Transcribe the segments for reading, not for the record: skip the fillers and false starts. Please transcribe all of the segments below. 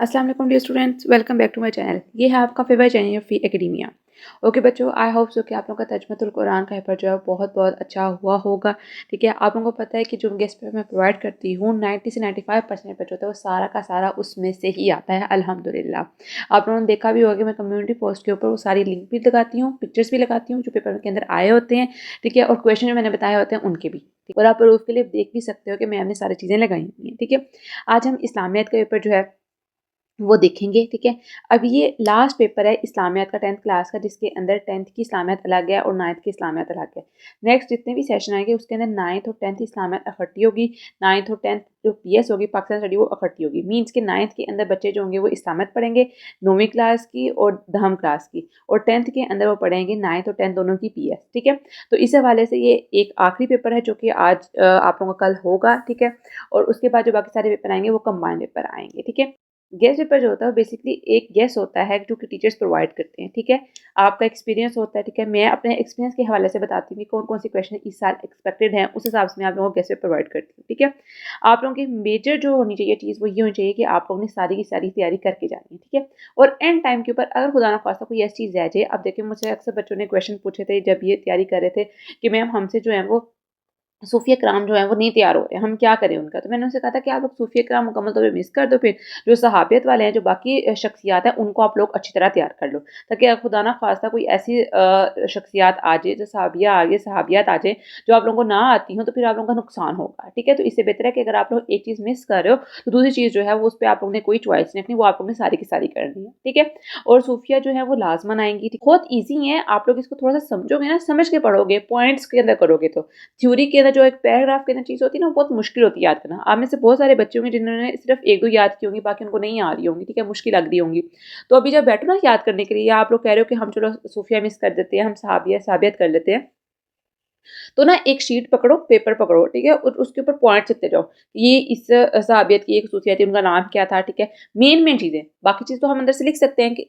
अस्सलाम वालेकुम dear students, welcome back to my channel. ये है आपका फेवरेट चैनल फी एकेडमिया। ओके बच्चों, आई होप सो कि आप लोगों का तर्जुमतुल कुरान का पेपर जो है बहुत बहुत अच्छा हुआ होगा। ठीक है, आप लोगों को पता है कि जो गेस्ट पेपर मैं प्रोवाइड करती हूँ 90 से 95% पेपर जो होता है वो सारा का सारा उसमें से ही आता है अल्हम्दुलिल्लाह। आप लोगों ने देखा भी होगा कि मैं कम्युनिटी पोस्ट के ऊपर वो सारी लिंक भी लगाती हूँ, पिक्चर्स भी लगाती हूँ जो पेपर के अंदर आए होते हैं। ठीक है, और क्वेश्चन जो मैंने बताए होते हैं उनके भी। और आप प्रूफ के लिए देख भी सकते हो कि मैंने सारी चीज़ें लगाई हुई हैं। ठीक है, आज हम इस्लामियत का पेपर जो है वो देखेंगे। ठीक है, अब ये लास्ट पेपर है इस्लामियत का 10th क्लास का, जिसके अंदर 10th की इस्लामियत अलग है और 9th की इस्लामियत अलग है। नेक्स्ट जितने भी सेशन आएंगे उसके अंदर 9th और 10th इस्लामियत इकट्ठी होगी। 9th और 10th जो पीएस होगी पाकिस्तान स्टडी वो इकट्ठी होगी। मीन्स के 9th के अंदर बच्चे जो होंगे वो इस्लामियत पढ़ेंगे 9वीं क्लास की और 10वीं क्लास की, और 10th के अंदर वो पढ़ेंगे 9th और 10th दोनों की पीएस। ठीक है, तो इस हवाले से ये एक आखिरी पेपर है जो कि आज आप लोगों का कल होगा। ठीक है, और उसके बाद जो बाकी सारे पेपर आएंगे वो कंबाइंड पेपर आएंगे। ठीक है, गेस्ट पेपर जो होता है बेसिकली एक गेस्ट होता है जो कि टीचर्स प्रोवाइड करते हैं। ठीक है, आपका एक्सपीरियंस होता है। ठीक है, मैं अपने एक्सपीरियंस के हवाले से बताती हूँ कि कौन कौन से क्वेश्चन इस साल एक्सपेक्टेड हैं, उस हिसाब से मैं आप लोगों को गेस्ट पेपर प्रोवाइड करती हूँ। ठीक है, आप लोगों की मेजर जो होनी चाहिए चीज़ वो ये होनी चाहिए कि आप लोगों ने सारी की सारी तैयारी करके जानी है। ठीक है, और एंड टाइम के ऊपर अगर खुदा ना खास्ता कोई ऐसी चीज़ रह जाए, अब देखिए मुझसे अक्सर बच्चों ने क्वेश्चन पूछे थे जब ये तैयारी कर रहे थे कि मैम हमसे जो है वो सूफिया कराम जो है वो नहीं तैयार हो रहे हैं, हम क्या करें उनका। तो मैंने उनसे कहा था कि आप लोग सूफिया कराम मुकम्मल तौर पे मिस कर दो, फिर जो सहाबियत वाले हैं जो बाकी शख्सियात हैं उनको आप लोग अच्छी तरह तैयार कर लो, ताकि अगर खुदा ना खास्ता कोई ऐसी शख्सियात आ जाए जो सहाबिया आ गए सहाबियात आ जाए जो आप लोगों को ना आती हो, तो फिर आप लोगों का नुकसान होगा। ठीक है, तो इससे बेहतर है कि अगर आप लोग एक चीज़ मिस कर रहे हो तो दूसरी चीज़ जो है वो उस पर आप लोगों ने कोई चॉइस नहीं रखनी, वो आप लोगों ने सारी की सारी करनी है। ठीक है, और सूफिया जो है वो लाजमन आएंगी। बहुत ईजी है, आप लोग इसको थोड़ा सा समझोगे ना, समझ के पढ़ोगे, पॉइंट्स के अंदर करोगे तो थ्योरी के अंदर जो एक पैराग्राफ के अंदर चीज़ होती है ना वो बहुत मुश्किल होती है याद करना। आप में से बहुत सारे बच्चे होंगे जिन्होंने सिर्फ एक दो याद की होंगी, बाकी उनको नहीं आ रही होंगी। ठीक है, मुश्किल लग रही होंगी। तो अभी जब बैठो ना याद करने के लिए, या आप लोग कह रहे हो कि हम चलो सूफिया मिस कर देते हैं, हम सहाबिया साबियत कर लेते हैं, तो ना एक शीट पकड़ो, पेपर पकड़ो। ठीक है, और उसके ऊपर पॉइंट लिखते जाओ। ये इस सहाबियत की एक खसूसियत थी, उनका नाम क्या था। ठीक है, मेन मेन चीज़ें, बाकी चीज़ तो हम अंदर से लिख सकते हैं कि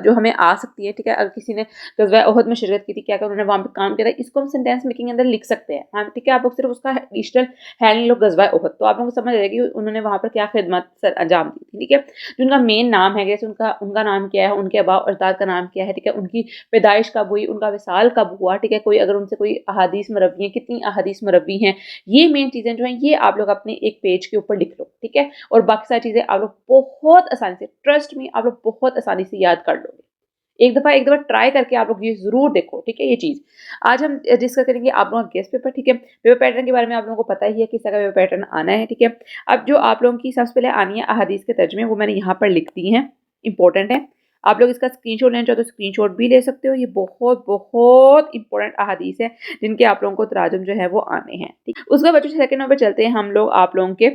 जो हमें आ सकती है। ठीक है, अगर किसी ने गज़वा उहद में शिरकत की थी, क्या क्या उन्होंने वहाँ पे काम किया था, इसको हम सेंटेंस मेकिंग अंदर लिख सकते हैं। हाँ ठीक है, आप लोग सिर्फ उसका डिजिटल हैंड लो गज़वा उहद, तो आप लोगों को समझ आएगी उन्होंने वहाँ पर क्या खिदमत अंजाम दी थी। ठीक है, जो उनका मेन नाम है, जैसे उनका उनका नाम क्या है, उनके अबा अजदाद का नाम क्या है। ठीक है, उनकी पैदाइश कब हुई, उनका विसाल कब हुआ। ठीक है, कोई अगर उनसे कोई अहादीस मरवी है, कितनी अहादीस मरवी हैं, ये मेन चीज़ें जो हैं ये आप लोग अपने एक पेज के ऊपर लिख लो। ठीक है, और बाकी सारी चीज़ें आप लोग बहुत आसानी से, ट्रस्ट में आप लोग बहुत आसानी से याद कर लोगे। एक दफ़ा ट्राई करके आप लोग ये ज़रूर देखो। ठीक है, ये चीज़ आज हम डिस्कस करेंगे आप लोगों का गेस्ट पेपर। ठीक है, पेपर पैटर्न के बारे में आप लोगों को पता ही है किस तरह का पेपर पैटर्न आना है। ठीक है, अब जो आप लोगों की सबसे पहले आनी है अहादीस के तर्जमे, वो मैंने यहाँ पर लिख दी हैं, इंपॉर्टेंट है। आप लोग इसका स्क्रीनशॉट लेना चाहो तो स्क्रीनशॉट भी ले सकते हो। ये बहुत बहुत इंपॉर्टेंट अहादीस है जिनके आप लोगों को तराजुम जो है वो आने हैं। ठीक, उसके बाद बच्चों सेकंड नंबर चलते हैं हम लोग आप लोगों के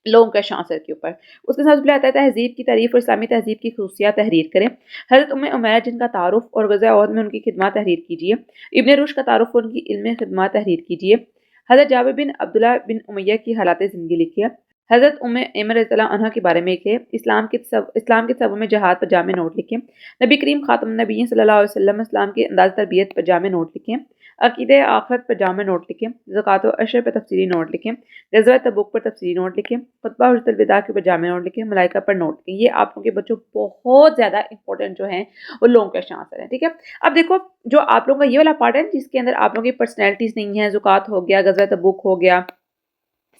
लोगों का शासर के ऊपर। उसके साथ पहले आता है तहज़ीब की तारीफ़ और इस्लामी तहज़ीब की ख़ुसूसियात तहरीर करें। हज़रत उम्मे उमैया जिनका तारुफ़ और ग़ज़वा उहद में उनकी खिदमत तहरीर कीजिए। इब्न रुश्द का तारुफ़ और उनकी इल्म खिदमत तहरीर कीजिए। हज़रत जाबिर बिन अब्दुल्लाह बिन उमैया की हालात ज़िंदगी लिखिए। हज़रत उम्मे ऐमन रज़ियल्लाहु अन्हा के बारे में लिखिए। इस्लाम के सबों में जहाद पर जामे नोट लिखें। नबी करीम ख़ातमुन नबिय्यीन सल्लल्लाहु अलैहि वसल्लम इस्लाम के अंदाज़ तरबियत पर जामे नोट लिखें। अक़ीदे आखिरत पर जामे नोट लिखें। ज़कात व अशर पर तफ़सीली नोट लिखें। ग़ज़वा तबूक पर तफ़सीली नोट लिखें। खुतबा हुज्जतुल विदा के ऊपर जामे नोट लिखें। मलाइका पर नोट लिखें। ये आप लोगों के बच्चों बहुत ज़्यादा इंपॉर्टेंट जो हैं वो लोगों के आंसर है। ठीक है, अब देखो जो आप लोगों का ये वाला पार्ट है जिसके अंदर आप लोगों की पर्सनैलिटीज़ नहीं है, ज़ुकात हो गया, ग़ज़वा तबूक हो गया,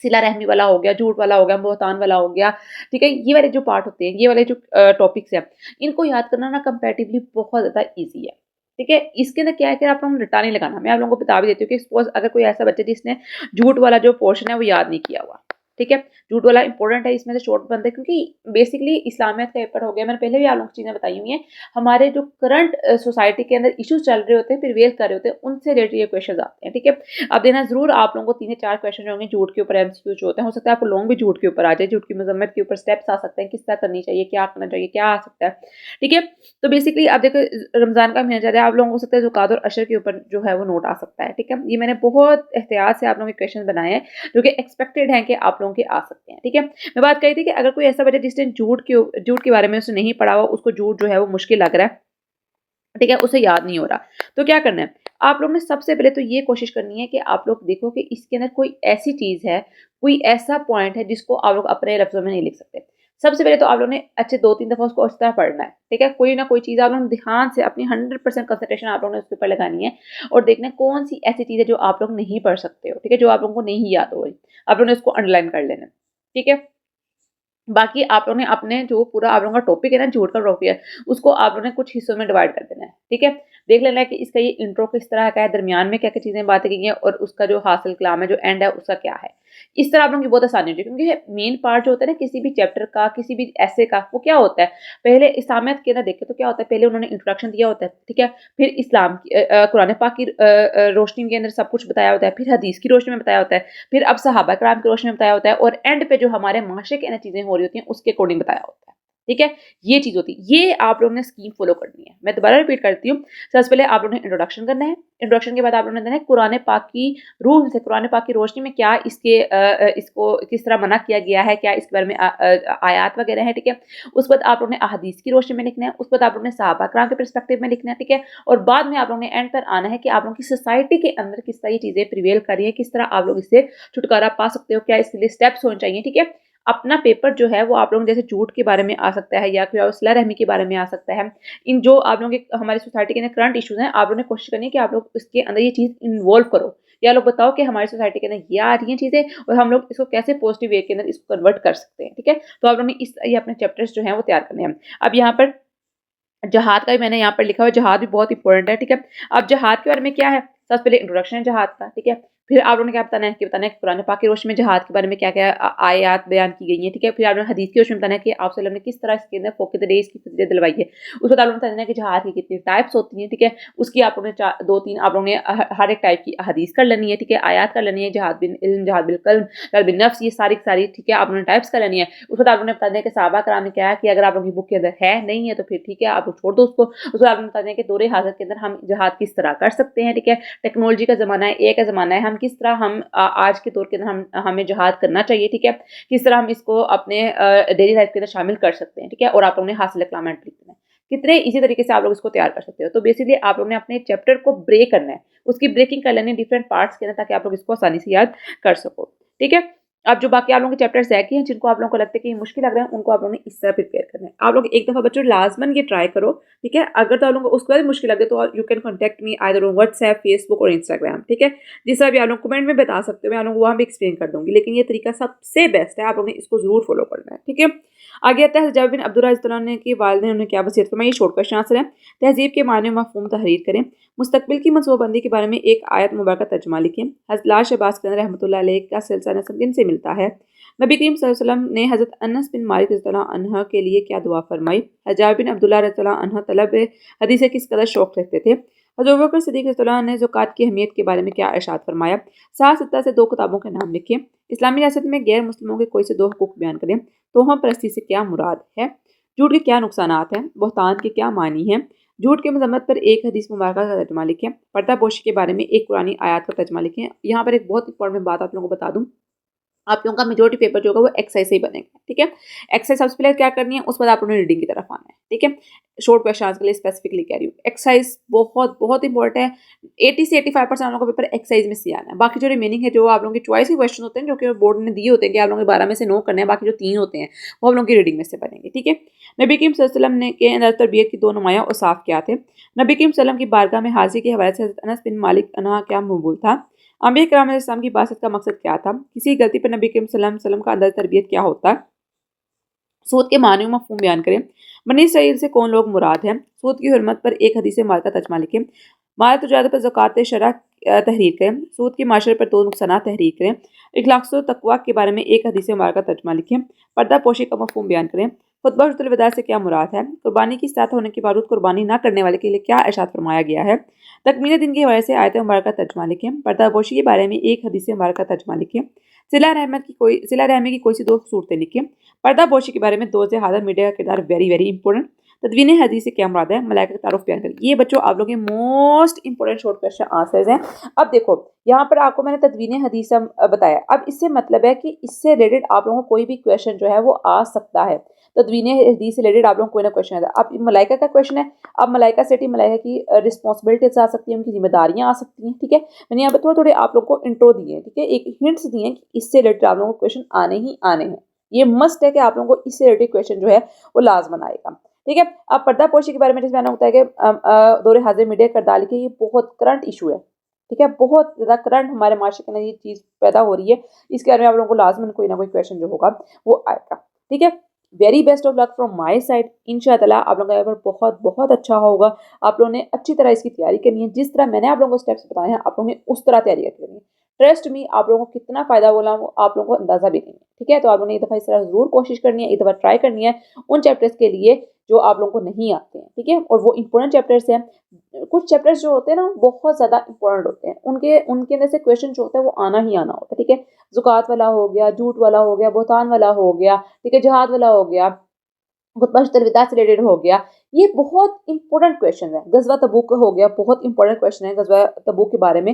सिला रहमी वाला हो गया, झूठ वाला हो गया, बोहतान वाला हो गया। ठीक है, ये वाले जो पार्ट होते हैं, ये वाले जो टॉपिक्स हैं, इनको याद करना ना कंपैरेटिवली बहुत ज़्यादा ईज़ी है। ठीक है, इसके अंदर क्या है कि आप लोगों को रट्टा नहीं लगाना। मैं आप लोगों को बता भी देती हूँ कि सपोज़ अगर कोई ऐसा बच्चा जिसने झूठ वाला जो पोर्शन है वो याद नहीं किया हुआ, ठीक है, झूठ वाला इंपॉर्टेंट है, इसमें से शॉर्ट बनता है क्योंकि बेसिकली इस्लामियत का पेपर हो गया। मैंने पहले भी आप लोगों को चीज़ें बताई हुई हैं, हमारे जो करंट सोसाइटी के अंदर इश्यूज चल रहे होते हैं, प्रिवेल कर रहे होते हैं, उनसे रिलेटेड ये क्वेश्चन आते हैं। ठीक है, अब देना जरूर आप लोगों को 3 या 4 क्वेश्चन जो होंगे झूठ के ऊपर एमसीक्यू जो होते हैं, हो सकता है आपको लॉन्ग भी झूठ के ऊपर आ जाए, झूठ की मजम्मत के ऊपर स्टेप्स आ सकते हैं, किस तरह करनी चाहिए, क्या करना चाहिए, क्या आ सकता है। ठीक है, तो बेसिकली आप देखो रमजान का महीना चल रहा है, आप लोगों को हो सकता है ज़ुकात और अशर के ऊपर जो है वो नोट आ सकता है। ठीक है, ये मैंने बहुत एहतियात से आप लोगों के क्वेश्चन बनाए हैं जो कि एक्सपेक्टेड हैं कि आप लोगों के आ सकते हैं। ठीक है, मैं बात कही थी कि अगर कोई ऐसा बच्चा जिसने झूठ के बारे में उसने नहीं पढ़ा हुआ, उसको झूठ जो है वो मुश्किल लग रहा है, ठीक है, उसे याद नहीं हो रहा, तो क्या करना है, आप लोग ने सबसे पहले तो ये कोशिश करनी है कि आप लोग देखो कि इसके अंदर कोई ऐसी चीज़ है, कोई ऐसा पॉइंट है जिसको आप लोग अपने लफ्ज़ों में नहीं लिख सकते। सबसे पहले तो आप लोगों ने अच्छे 2-3 दफ़ा उसको अच्छी तरह पढ़ना है, ठीक है? कोई ना कोई चीज़ आप लोगों ने ध्यान से अपनी 100% कंसंट्रेशन आप लोगों ने उसके ऊपर लगानी है और देखना है कौन-सी ऐसी चीज़ है जो आप लोग नहीं पढ़ सकते हो, ठीक है? जो आप लोगों को नहीं याद हो रही, आप लोगों ने उसको अंडरलाइन कर लेना है, ठीक है? बाकी आप लोगों ने अपने जो पूरा आप लोगों का टॉपिक है ना, झूठ का टॉपिक है, उसको आप लोगों ने कुछ हिस्सों में डिवाइड कर देना है, ठीक है? देख लेना है कि इसका ये इंट्रो किस तरह का है, दरमियान में क्या-क्या चीज़ें बातें की हैं और उसका जो हासिल कलाम है, जो एंड है, उसका क्या है। इस तरह आप लोगों की बहुत आसानी होती है क्योंकि मेन पार्ट जो होता है ना किसी भी चैप्टर का, किसी भी एस्से का, वो क्या होता है, पहले इस्लामियत के अंदर देखें तो क्या होता है, पहले उन्होंने इंट्रोडक्शन दिया होता है, ठीक है? फिर इस्लाम की कुरान पाक की रोशनी के अंदर सब कुछ बताया होता है, फिर हदीस की रोशनी में बताया होता है, फिर अब सहाबा कराम की रोशनी में बताया होता है और एंड पे जो हमारे माशरे के अंदर चीज़ें हो रही होती हैं, उसके अकॉर्डिंग बताया होता है। ठीक है? ये चीज़ होती है। ये आप लोगों ने स्कीम फ़ॉलो करनी है। मैं दोबारा रिपीट करती हूँ। सबसे पहले आप लोगों ने इंट्रोडक्शन करना है। इंट्रोडक्शन के बाद आप लोगों ने देना है कुरान पाक की रूह से, कुरान पाक की रोशनी में क्या इसको किस तरह मना किया गया है, क्या इसके बारे में आयात वगैरह है, ठीक है? उसके बाद आप लोगों ने अहादीस की रोशनी में लिखना है, उसके बाद आप लोगों ने सहाबा कराम के पर्सपेक्टिव में लिखना है, ठीक है? और बाद में आप लोगों ने एंड पर आना है कि आप लोगों की सोसाइटी के अंदर किस तरह ये चीज़ें प्रिवेल कर रही हैं, किस तरह आप लोग इससे छुटकारा पा सकते हो, क्या इसके लिए स्टेप्स होने चाहिए, ठीक है? अपना पेपर जो है वो आप लोगों जैसे झूठ के बारे में आ सकता है या फिर सिला रहमी के बारे में आ सकता है। इन जो आप लोगों के हमारी सोसाइटी के अंदर करंट इश्यूज़ हैं, आप लोगों ने कोशिश करनी है कि आप लोग इसके अंदर ये चीज़ इन्वॉल्व करो। या लोग बताओ कि हमारी सोसाइटी के अंदर ये आ रही हैं चीज़ें और हम लोग इसको कैसे पॉजिटिव वे के अंदर इसको कन्वर्ट कर सकते हैं, ठीक है? तो आप लोगों ने ये अपने चैप्टर्स जो हैं वो तैयार करने हैं। अब यहाँ पर जहाद का भी मैंने यहाँ पर लिखा हुआ है, जहाद भी बहुत इंपॉर्टेंट है, ठीक है? अब जहाद के बारे में क्या है? सबसे पहले इंट्रोडक्शन है जहाद का, ठीक है? फिर आप लोगों ने क्या बताना है कि कुरान पाक की रोशनी में जहाद के बारे में क्या-क्या आयत बयान की गई हैं, ठीक है? फिर आपने हदीस की रोशनी में बताना है कि आप सल्लल्लाहु अलैहि वसल्लम ने किस तरह इसके अंदर फ़ौक़ डे इसकी फज़ीलत दिलवाई है। उसके बाद आप लोगों ने बताना है कि जहाद की कितनी टाइप्स होती हैं, ठीक है? उसकी आप लोगों ने 2-3 आप लोगों ने हर एक टाइप की हदीस कर लेनी है, ठीक है? आयत कर लेनी है, जहाद बिल इल्म, जहाद बिल कल्म, जहाद बिन नफ्स, ये सारी की सारी, ठीक है? आप लोगों ने टाइप्स कर लेनी है। उसके बाद आप लोगों ने बताना है कि सहाबा कराम ने क्या किया, अगर आप लोगों की बुक के अंदर है, नहीं है तो फिर ठीक है, आप लोग छोड़ दो उसको। उसके बाद आप लोग बताते हैं कि दौरे हाज़िर के अंदर हम जहाद किस तरह कर सकते हैं, ठीक है? टेक्नोलॉजी का ज़माना है, एआई का ज़माना है, हम किस तरह आज के दौर के अंदर हमें जहाद करना चाहिए, ठीक है? किस तरह हम इसको अपने डेली लाइफ के अंदर शामिल कर सकते हैं, ठीक है? और आप लोगों ने हासिल कलामेंट लिखना है। कितने इसी तरीके से आप लोग इसको तैयार कर सकते हो। तो बेसिकली आप लोगों ने अपने चैप्टर को ब्रेक करना है, उसकी ब्रेकिंग कर लेनी है डिफरेंट पार्ट्स के अंदर ताकि आप लोग इसको आसानी से याद कर सको, ठीक है? अब जो बाकी आप लोगों के चैप्टर्स रह गए हैं, जिनको आप लोगों को लगता है कि ये मुश्किल लग रहा है, उनको आप लोगों ने इस तरह प्रिपेयर करना है। आप लोग एक दफ़ा बच्चों लाज़मन ये ट्राई करो, ठीक है? अगर तो आप लोगों को उसके बाद मुश्किल लगे तो you can contact me either on WhatsApp, Facebook और इंस्टाग्राम, ठीक है? जिस तरह भी आप लोग कमेंट में बता सकते हो, मैं आप लोगों को वहाँ भी एक्सप्लेन कर दूँगी। लेकिन ये तरीका सबसे बेस्ट है, आप लोगों ने इसको ज़रूर फॉलो करना है, ठीक है? आगे आता है हज्जाज बिन अब्दुल्लाह रज़ियल्लाहु अन्हु के वालिदैन ने उन्हें क्या वसीयत फरमाई, ये शॉर्ट क्वेश्चन आंसर है। तहज़ीब के मानी व मफ़हूम तहरीर करें। मुस्तक़बिल की मनसूबाबंदी के बारे में एक आयत मुबारका तर्जुमा लिखें। हज़रत लाल शहबाज़ क़दरी रहमतुल्लाह अलैह का सिलसिला नसब किन से मिलता है? नबी करीम सल्लल्लाहु अलैहि वसल्लम ने हज़रत अनस बिन मालिक रज़ियल्लाहु अन्हु के लिए क्या दुआ फरमाई? हज्जाज बिन अब्दुल्लाह रज़ियल्लाहु अन्हु तलब हदीस से किस कदर शौक़ रखते थे? हज़रत अबू बकर सिद्दीक़ रज़ियल्लाहु अन्हु ने ज़कात की अहमियत के बारे में क्या इरशाद फरमाया? सात सत्ता से 2 किताबों के नाम लिखें। इस्लामी रियासत में गैर मुस्लिमों के कोई से 2 हुकूक बयान करें। तोहमा परस्ती से क्या मुराद है? झूठ के क्या नुकसानात हैं? बहतान के क्या मानी हैं? झूठ की मज़म्मत पर एक हदीस मुबारका का तर्जुमा लिखें। पर्दापोशी के बारे में एक कुरानी आयत का तर्जुमा लिखें। यहाँ पर एक बहुत इंपॉर्टेंट बात आप लोगों को बता दूँ। आप लोगों का मेजॉरिटी पेपर जो होगा वो एक्सरसाइज से ही बनेगा, ठीक है? एक्सरसाइज सबसे पहले क्या करनी है, उसके बाद आप लोगों ने रीडिंग की तरफ आना है, ठीक है? शॉर्ट क्वेश्चन के लिए स्पेसिफिकली कह रही हूँ। एक्सरसाइज बहुत बहुत इंपॉर्टेंट है। 80 से 85% आप लोगों का पेपर एक्सरसाइज में से आना है। बाकी जो रिमेनिंग है, जो आप लोगों की चॉइस के क्वेश्चन होते हैं, जो कि बोर्ड ने दिए होते हैं कि आप लोगों के 12 में से 9 करने हैं, बाकी जो 3 होते हैं वो आप लोगों की रीडिंग में से बनेंगे, ठीक है? नबी करीम सल्लल्लाहु अलैहि वसल्लम ने के अंदर तरबियत की 2 नुमायाँ औसाफ क्या थे? नबी करीम सल्लम की बारगाह में हाजिरी के हवाले से हज़रत अनस बिन मालिक अन्हा क्या मकबूल था? अंबिया किराम अलैहिस्सलाम की बासत का मकसद क्या था? किसी गलती पर नबी करीम सल्लल्लाहु अलैहि वसल्लम का अंदाज़ तरबियत क्या होता है? सूद के मानी व मफ़हूम बयान करें। बनी इसराइल से कौन लोग मुराद हैं? सूद की हुर्मत पर एक हदीस मुबारका तर्जुमा लिखें। माल तजारत पर ज़कात शरअ तहरीर करें। सूद के माशरे पर 2 नुकसानात तहरीर करें। इखलाक़ व तक़वा के बारे में एक हदीस मुबारका तर्जुमा लिखें। पर्दा पोशी का मफ़हूम बयान करें। खुतबा हज्जतुल वदा से क्या मुराद है? कुर्बानी की इस्तात होने के बावजूद कुर्बानी न करने वाले के लिए क्या इरशाद फरमाया गया है? तकमील दिन के हवाले से आयत मुबारका तर्जुमा लिखें। पर्दा पोशी के बारे में एक हदीस मुबारका तर्जुमा लिखें। सिला रहमी की कोई सी 2 सूरतें लिखें। पर्दा पोशी के बारे में 2 से हाज़िर मीडिया का किरदार वेरी वेरी इंपॉर्टेंट। तदवीन हदीस से क्या मुराद है? मलाइका का तारुफ बयान करें। ये बच्चों आप लोगों के most important short question answers हैं। अब देखो यहाँ पर आपको मैंने तदवीन हदीस बताया। अब इससे मतलब है कि इससे रिलेटेड आप लोगों को कोई भी क्वेश्चन जो है वो आ सकता है। तदवीन हदीस से रिलेटेड आप लोगों को कोई ना क्वेश्चन आता है। अब मलाइका का क्वेश्चन है, अब मलाइका से मलाइका की रिस्पॉन्सिबिलिटीज आ सकती हैं, उनकी जिम्मेदारियां आ सकती हैं, ठीक है? मैंने यहाँ पर थोड़े थोड़े आप लोगों को इंट्रो दिए हैं, ठीक है? एक हिंट्स दिए हैं कि इससे रिलेटेड आप लोगों को क्वेश्चन आने ही आने हैं, ये मस्ट है कि आप लोगों को इससे रिलेटेड क्वेश्चन जो है वो लाजमन आएगा। ठीक है, अब पर्दा पोशी के बारे में जैसे मैंने बताया कि दौरे हाजिर मीडिया करदाली के ये बहुत करंट इशू है। ठीक है, बहुत ज़्यादा करंट हमारे माशरे के अंदर ये चीज़ पैदा हो रही है, इसके बारे में आप लोगों को लाजमन कोई ना कोई क्वेश्चन जो होगा वो आएगा। ठीक है, very best of luck from my side. इंशाअल्लाह आप लोगों का पेपर बहुत बहुत अच्छा होगा। आप लोगों ने अच्छी तरह इसकी तैयारी करनी है, जिस तरह मैंने आप लोगों को स्टेप्स बताए हैं आप लोगों ने उस तरह तैयारी करनी है। ट्रस्ट मी, आप लोगों को कितना फ़ायदा बोला वो आप लोगों को अंदाज़ा भी नहीं है। ठीक है, तो आप लोगों ने एक दफ़ा इस तरह ज़रूर कोशिश करनी है, एक दफ़ा ट्राई करनी है उन चैप्टर्स के लिए जो आप लोगों को नहीं आते हैं। ठीक है, और वो इंपॉर्टेंट चैप्टर्स हैं। कुछ चैप्टर्स जो होते हैं ना बहुत ज़्यादा इंपॉर्टेंट होते हैं, उनके उनके अंदर से क्वेश्चन जो होता है वो आना ही आना होता है। ठीक है, ज़ुकात वाला हो गया, झूठ वाला हो गया, बहतान वाला हो गया, ठीक है, जिहाद वाला हो गया, खुतबा तलविदा से रिलेटेड हो गया। ये बहुत इंपॉर्टेंट क्वेश्चन है। गजवा तबूक हो गया, बहुत इंपॉर्टेंट क्वेश्चन है गजवा तबूक के बारे में।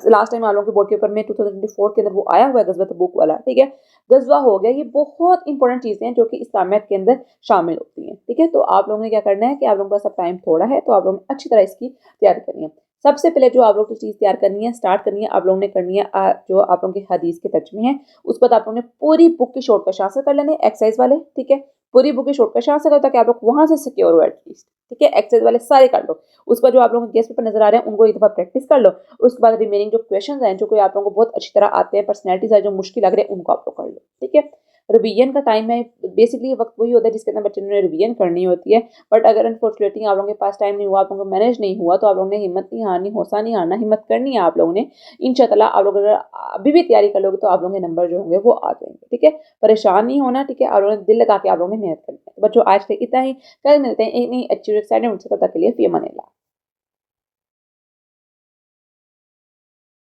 लास्ट टाइम आप लोगों के बोर्ड पेपर में 2024 के अंदर वो आया हुआ है गजवा तबूक वाला। ठीक है, गजवा हो गया, ये बहुत इंपॉर्टेंट चीज़ें हैं जो कि इस्लामियत के अंदर शामिल होती हैं। ठीक है, तो आप लोगों ने क्या करना है कि आप लोगों के पास अब टाइम थोड़ा है, तो आप लोगों ने अच्छी तरह इसकी तैयारी करनी है। सबसे पहले जो आप लोग को चीज़ तैयार करनी है, स्टार्ट करनी है, आप लोगों ने करनी है जो आप लोगों के हदीस के तर्जमे हैं, उसके बाद आप लोगों ने पूरी बुक की शॉर्ट क्वेश्चन आंसर कर लेने एक्सरसाइज वाले। ठीक है, पूरी बुक की शॉर्ट क्वेश्चन आंसर करो ताकि आप लोग वहां से सिक्योर हो एटलीस्ट। ठीक है, एक्सरसाइज वाले सारे कर लो। उसके बाद जो आप लोगों को गेस्ट पेपर नजर आ रहे हैं उनको एक दफा प्रैक्टिस कर लो, और उसके बाद रिमेनिंग जो क्वेश्चन हैं जो कोई आप लोगों को बहुत अच्छी तरह आते हैं, पर्सनैलिटीज है जो मुश्किल लग रहे हैं, उनको आप लोग कर लो। ठीक है, रिवीजन का टाइम है, बेसिकली वक्त वही होता है जिसके अंदर बच्चे ने रिवीजन करनी होती है। बट अगर अनफॉर्चुनेटली आप लोगों के पास टाइम नहीं हुआ, आप लोगों को मैनेज नहीं हुआ, तो आप लोगों ने हिम्मत नहीं हारनी, हौसला नहीं हारना, हिम्मत करनी है आप लोगों ने। इंशाअल्लाह आप लोग अगर अभी भी तैयारी कर लोगे तो आप लोगों के नंबर जो होंगे वो आ जाएंगे। ठीक है, परेशान नहीं होना। ठीक है, आप लोगों ने दिल लगा के आप लोगों ने मेहनत करनी है। तो बच्चों आज तक इतना ही, कल मिलते हैं एक नई अच्छी एक्साइटेड मुझसे, तब तक के लिए फी अमान अल्लाह।